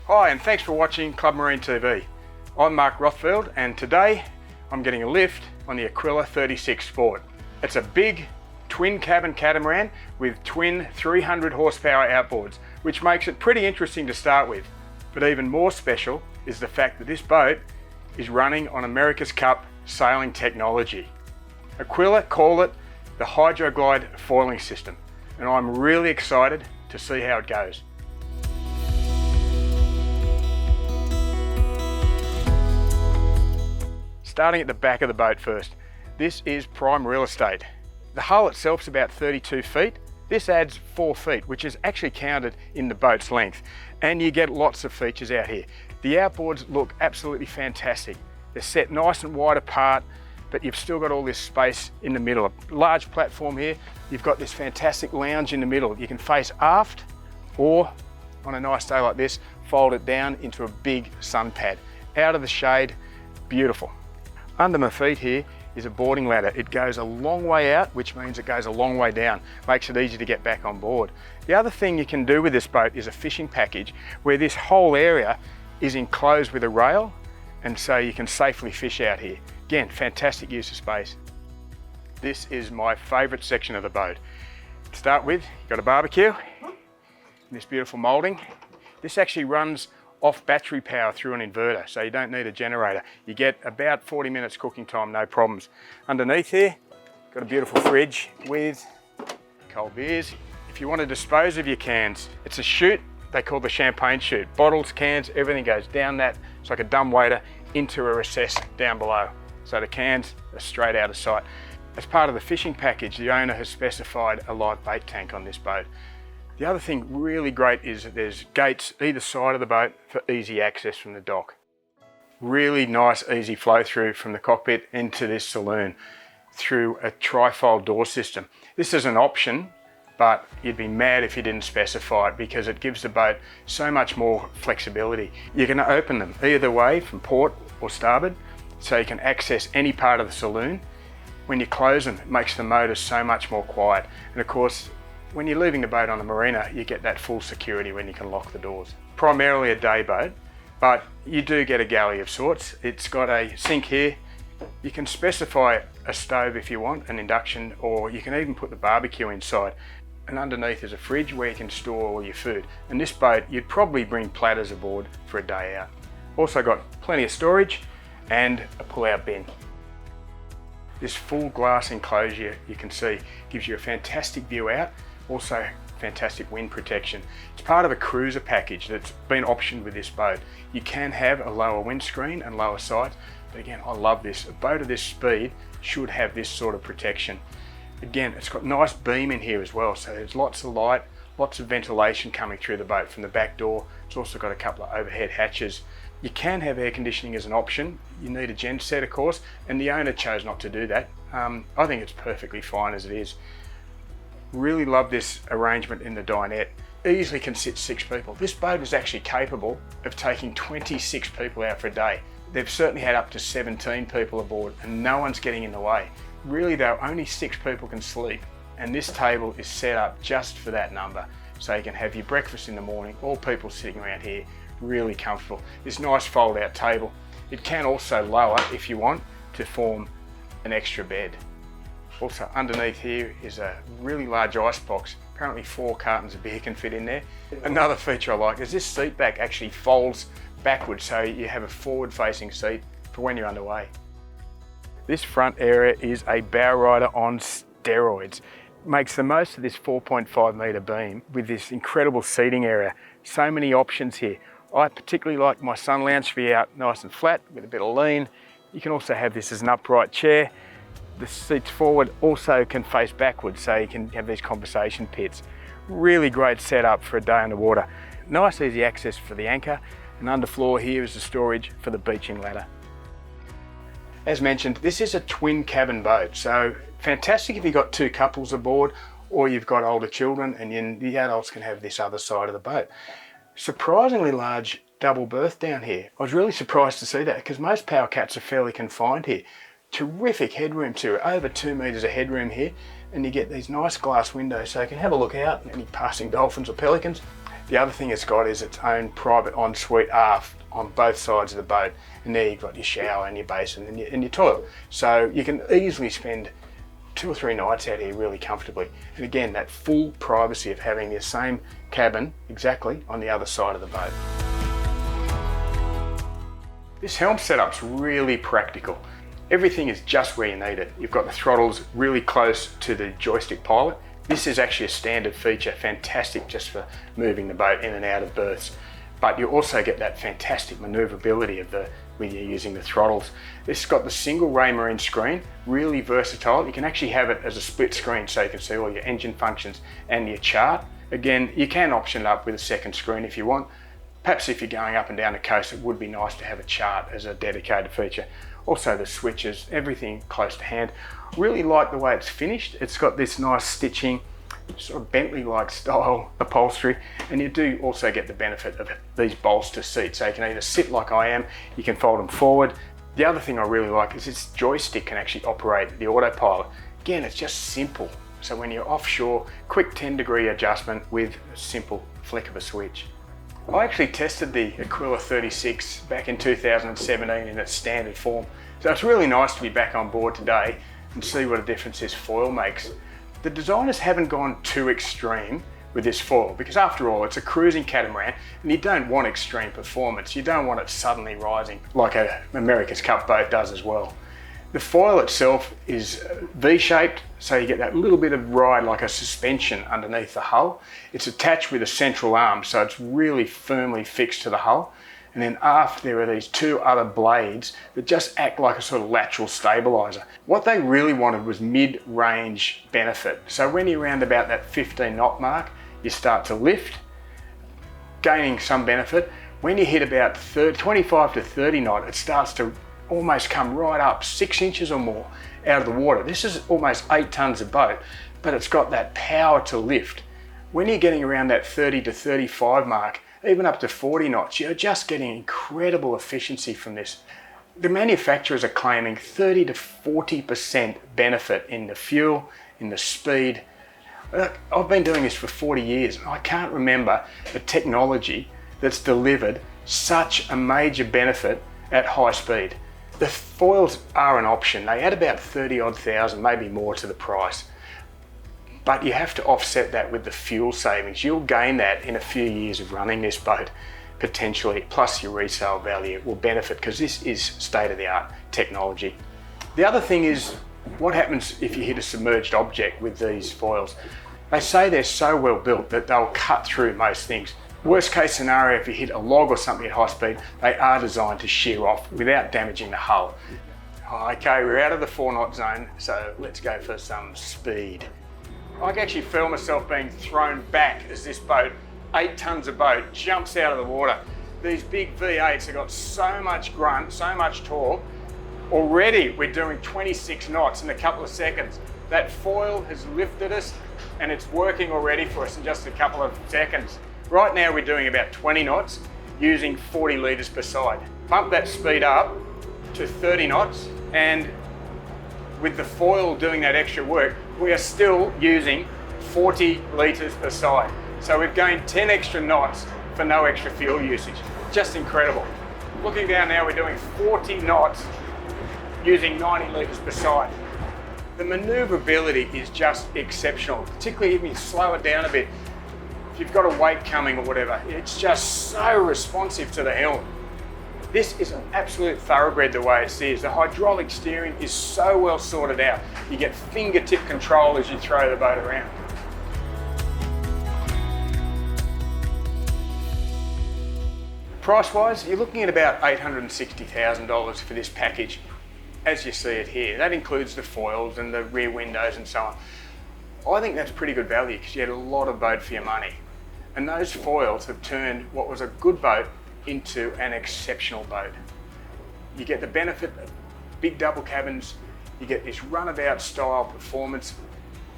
Hi, and thanks for watching Club Marine TV. I'm Mark Rothfield, and today I'm getting a lift on the Aquila 36 Sport. It's a big twin cabin catamaran with twin 300 horsepower outboards, which makes it pretty interesting to start with. But even more special is the fact that this boat is running on America's Cup sailing technology. Aquila call it the Hydroglide foiling system, and I'm really excited to see how it goes. Starting at the back of the boat first, this is prime real estate. The hull itself is about 32 feet. This adds 4 feet, which is actually counted in the boat's length. And you get lots of features out here. The outboards look absolutely fantastic. They're set nice and wide apart, but you've still got all this space in the middle. A large platform here. You've got this fantastic lounge in the middle. You can face aft, or on a nice day like this, fold it down into a big sun pad. Out of the shade, beautiful. Under my feet here is a boarding ladder. It goes a long way out, which means it goes a long way down. Makes it easy to get back on board. The other thing you can do with this boat is a fishing package, where this whole area is enclosed with a rail, and so you can safely fish out here. Again, fantastic use of space. This is my favourite section of the boat. To start with, you've got a barbecue, this beautiful moulding. This actually runs off battery power through an inverter, so you don't need a generator. You get about 40 minutes cooking time, no problems. Underneath here, got a beautiful fridge with cold beers. If you want to dispose of your cans, it's a chute they call the champagne chute. Bottles, cans, everything goes down that. It's like a dumbwaiter into a recess down below. So the cans are straight out of sight. As part of the fishing package, the owner has specified a live bait tank on this boat. The other thing really great is that there's gates either side of the boat for easy access from the dock. Really nice, easy flow through from the cockpit into this saloon through a trifold door system. This is an option, but you'd be mad if you didn't specify it, because it gives the boat so much more flexibility. You can open them either way from port or starboard, so you can access any part of the saloon. When you close them, it makes the motor so much more quiet. And of course, when you're leaving the boat on the marina, you get that full security when you can lock the doors. Primarily a day boat, but you do get a galley of sorts. It's got a sink here. You can specify a stove if you want, an induction, or you can even put the barbecue inside. And underneath is a fridge where you can store all your food. And this boat, you'd probably bring platters aboard for a day out. Also got plenty of storage and a pull-out bin. This full glass enclosure, you can see, gives you a fantastic view out. Also fantastic wind protection. It's part of a cruiser package that's been optioned with this boat. You can have a lower windscreen and lower sights, but again, I love this. A boat of this speed should have this sort of protection. Again, it's got nice beam in here as well, so there's lots of light, lots of ventilation coming through the boat from the back door. It's also got a couple of overhead hatches. You can have air conditioning as an option. You need a gen set, of course, and the owner chose not to do that. I think it's perfectly fine as it is. Really love this arrangement in the dinette. Easily can sit 6 people. This boat is actually capable of taking 26 people out for a day. They've certainly had up to 17 people aboard, and no one's getting in the way. Really though, only 6 people can sleep, and this table is set up just for that number. So you can have your breakfast in the morning, all people sitting around here, really comfortable. This nice fold out table. It can also lower if you want to form an extra bed. Also underneath here is a really large ice box. Apparently 4 cartons of beer can fit in there. Another feature I like is this seat back actually folds backwards, so you have a forward facing seat for when you're underway. This front area is a bow rider on steroids. Makes the most of this 4.5 metre beam with this incredible seating area. So many options here. I particularly like my sun lounge to be out nice and flat with a bit of lean. You can also have this as an upright chair. The seats forward also can face backwards, so you can have these conversation pits. Really great setup for a day on the water. Nice easy access for the anchor, and underfloor here is the storage for the beaching ladder. As mentioned, this is a twin cabin boat, so fantastic if you've got 2 couples aboard, or you've got older children and then the adults can have this other side of the boat. Surprisingly large double berth down here. I was really surprised to see that, because most power cats are fairly confined here. Terrific headroom too, over 2 metres of headroom here, and you get these nice glass windows so you can have a look out at any passing dolphins or pelicans. The other thing it's got is its own private ensuite aft on both sides of the boat, and there you've got your shower and your basin and your toilet. So you can easily spend 2 or 3 nights out here really comfortably. And again, that full privacy of having the same cabin exactly on the other side of the boat. This helm setup's really practical. Everything is just where you need it. You've got the throttles really close to the joystick pilot. This is actually a standard feature, fantastic just for moving the boat in and out of berths. But you also get that fantastic manoeuvrability of when you're using the throttles. This has got the single Raymarine screen, really versatile. You can actually have it as a split screen so you can see all your engine functions and your chart. Again, you can option it up with a second screen if you want. Perhaps if you're going up and down the coast, it would be nice to have a chart as a dedicated feature. Also the switches, everything close to hand. Really like the way it's finished. It's got this nice stitching, sort of Bentley-like style upholstery, and you do also get the benefit of these bolster seats. So you can either sit like I am, you can fold them forward. The other thing I really like is this joystick can actually operate the Autopilot. Again, it's just simple. So when you're offshore, quick 10-degree adjustment with a simple flick of a switch. I actually tested the Aquila 36 back in 2017 in its standard form. So it's really nice to be back on board today and see what a difference this foil makes. The designers haven't gone too extreme with this foil because after all, it's a cruising catamaran and you don't want extreme performance. You don't want it suddenly rising like an America's Cup boat does as well. The foil itself is V-shaped, so you get that little bit of ride like a suspension underneath the hull. It's attached with a central arm, so it's really firmly fixed to the hull. And then aft there are these 2 other blades that just act like a sort of lateral stabilizer. What they really wanted was mid-range benefit. So when you're around about that 15 knot mark, you start to lift, gaining some benefit. When you hit about 25 to 30 knot, it starts to almost come right up 6 inches or more out of the water. This is almost 8 tons of boat, but it's got that power to lift. When you're getting around that 30 to 35 mark, even up to 40 knots, you're just getting incredible efficiency from this. The manufacturers are claiming 30 to 40% benefit in the fuel, in the speed. I've been doing this for 40 years and I can't remember a technology that's delivered such a major benefit at high speed. The foils are an option. They add about 30-odd thousand, maybe more to the price. But you have to offset that with the fuel savings. You'll gain that in a few years of running this boat, potentially, plus your resale value will benefit because this is state-of-the-art technology. The other thing is, what happens if you hit a submerged object with these foils? They say they're so well built that they'll cut through most things. Worst case scenario, if you hit a log or something at high speed, they are designed to shear off without damaging the hull. Okay, we're out of the 4-knot zone, so let's go for some speed. I can actually feel myself being thrown back as this boat, 8 tons of boat, jumps out of the water. These big V8s have got so much grunt, so much torque. Already we're doing 26 knots in a couple of seconds. That foil has lifted us and it's working already for us in just a couple of seconds. Right now we're doing about 20 knots using 40 litres per side. Pump that speed up to 30 knots and with the foil doing that extra work, we are still using 40 litres per side. So we've gained 10 extra knots for no extra fuel usage. Just incredible. Looking down now, we're doing 40 knots using 90 litres per side. The manoeuvrability is just exceptional, particularly if you slow it down a bit. If you've got a wake coming or whatever, it's just so responsive to the helm. This is an absolute thoroughbred the way it steers. The hydraulic steering is so well sorted out. You get fingertip control as you throw the boat around. Price-wise, you're looking at about $860,000 for this package, as you see it here. That includes the foils and the rear windows and so on. I think that's pretty good value because you had a lot of boat for your money. And those foils have turned what was a good boat into an exceptional boat. You get the benefit of big double cabins, you get this runabout style performance,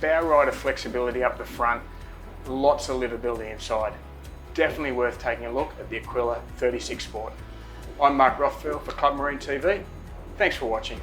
bow rider flexibility up the front, lots of livability inside. Definitely worth taking a look at the Aquila 36 Sport. I'm Mark Rothfield for Club Marine TV. Thanks for watching.